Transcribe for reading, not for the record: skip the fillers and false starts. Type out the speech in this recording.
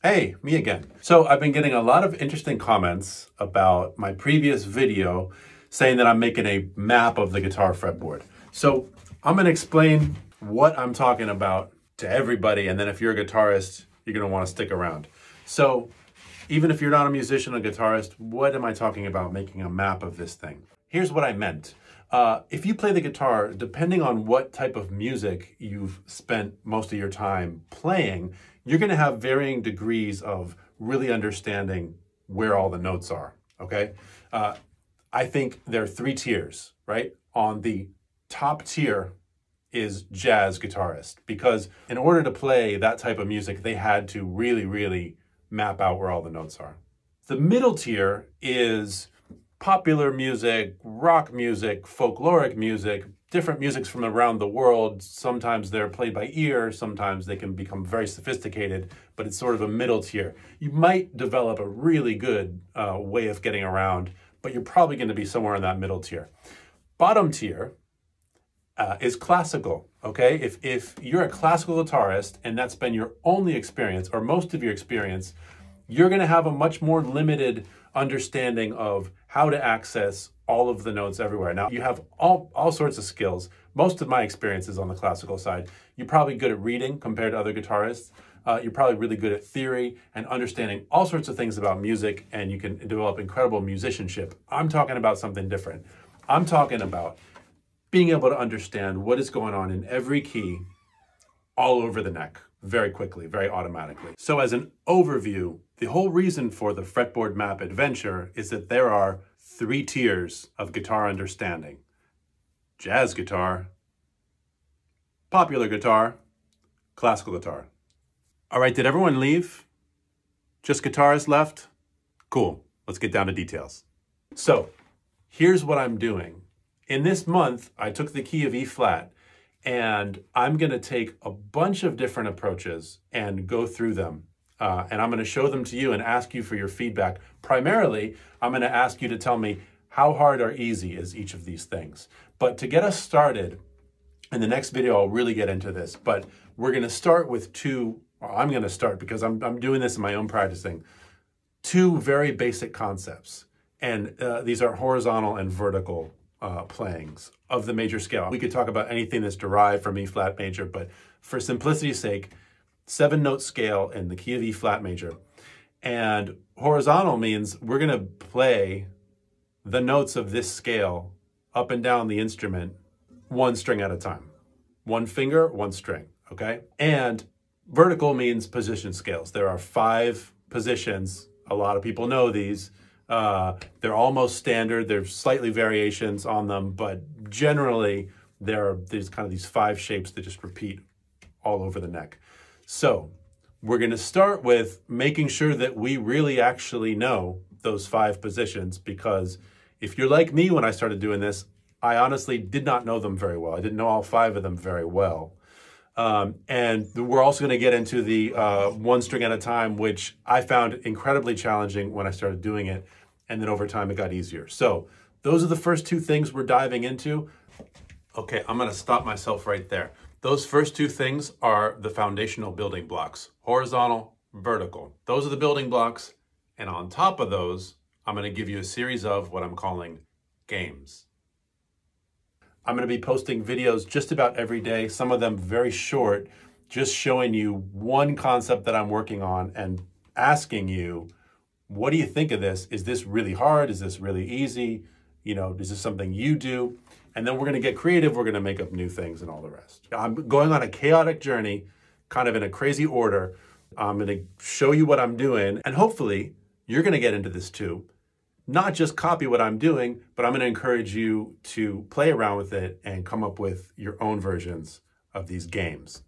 Hey, me again. So I've been getting a lot of interesting comments about my previous video saying that I'm making a map of the guitar fretboard. So I'm going to explain what I'm talking about to everybody, and then if you're a guitarist, you're going to want to stick around. So even if you're not a musician or guitarist, what am I talking about making a map of this thing? Here's what I meant. If you play the guitar, depending on what type of music you've spent most of your time playing, you're going to have varying degrees of really understanding where all the notes are, okay? I think there are 3 tiers, right? On the top tier is jazz guitarist, because in order to play that type of music, they had to really map out where all the notes are. The middle tier is popular music, rock music, folkloric music, different musics from around the world. Sometimes they're played by ear, sometimes they can become very sophisticated, but it's sort of a middle tier. You might develop a really good way of getting around, but you're probably going to be somewhere in that middle tier. Bottom tier is classical, okay? If you're a classical guitarist and that's been your only experience or most of your experience, you're going to have a much more limited understanding of how to access all of the notes everywhere. Now, you have all sorts of skills. Most of my experience is on the classical side. You're probably good at reading compared to other guitarists. You're probably really good at theory and understanding all sorts of things about music, and you can develop incredible musicianship. I'm talking about something different. I'm talking about being able to understand what is going on in every key all over the neck very quickly, very automatically. So as an overview, the whole reason for the Fretboard Map adventure is that there are 3 tiers of guitar understanding: jazz guitar, popular guitar, classical guitar. All right, did everyone leave? Just guitarists left? Cool, let's get down to details. So here's what I'm doing. In this month, I took the key of E flat, and I'm going to take a bunch of different approaches and go through them. And I'm going to show them to you and ask you for your feedback. Primarily, I'm going to ask you to tell me how hard or easy is each of these things. But to get us started, in the next video, I'll really get into this. But we're going to start with I'm going to start because I'm doing this in my own practicing, 2 very basic concepts. And these are horizontal and vertical playings of the major scale. We could talk about anything that's derived from E flat major, but for simplicity's sake, 7-note scale in the key of E flat major. And horizontal means we're going to play the notes of this scale up and down the instrument 1 string at a time. 1 finger, 1 string, okay? And vertical means position scales. There are 5 positions. A lot of people know these. They're almost standard. There's slightly variations on them, but generally there's kind of these 5 shapes that just repeat all over the neck. So we're going to start with making sure that we really actually know those 5 positions, because if you're like me when I started doing this, I honestly did not know them very well. I didn't know all 5 of them very well. And we're also going to get into the 1 string at a time, which I found incredibly challenging when I started doing it. And then over time, it got easier. So those are the first 2 things we're diving into. Okay, I'm going to stop myself right there. Those first 2 things are the foundational building blocks: horizontal, vertical. Those are the building blocks. And on top of those, I'm going to give you a series of what I'm calling games. I'm going to be posting videos just about every day, some of them very short, just showing you one concept that I'm working on and asking you, what do you think of this? Is this really hard? Is this really easy? You know, is this something you do? And then we're going to get creative. We're going to make up new things and all the rest. I'm going on a chaotic journey, kind of in a crazy order. I'm going to show you what I'm doing, and hopefully you're going to get into this too. Not just copy what I'm doing, but I'm going to encourage you to play around with it and come up with your own versions of these games.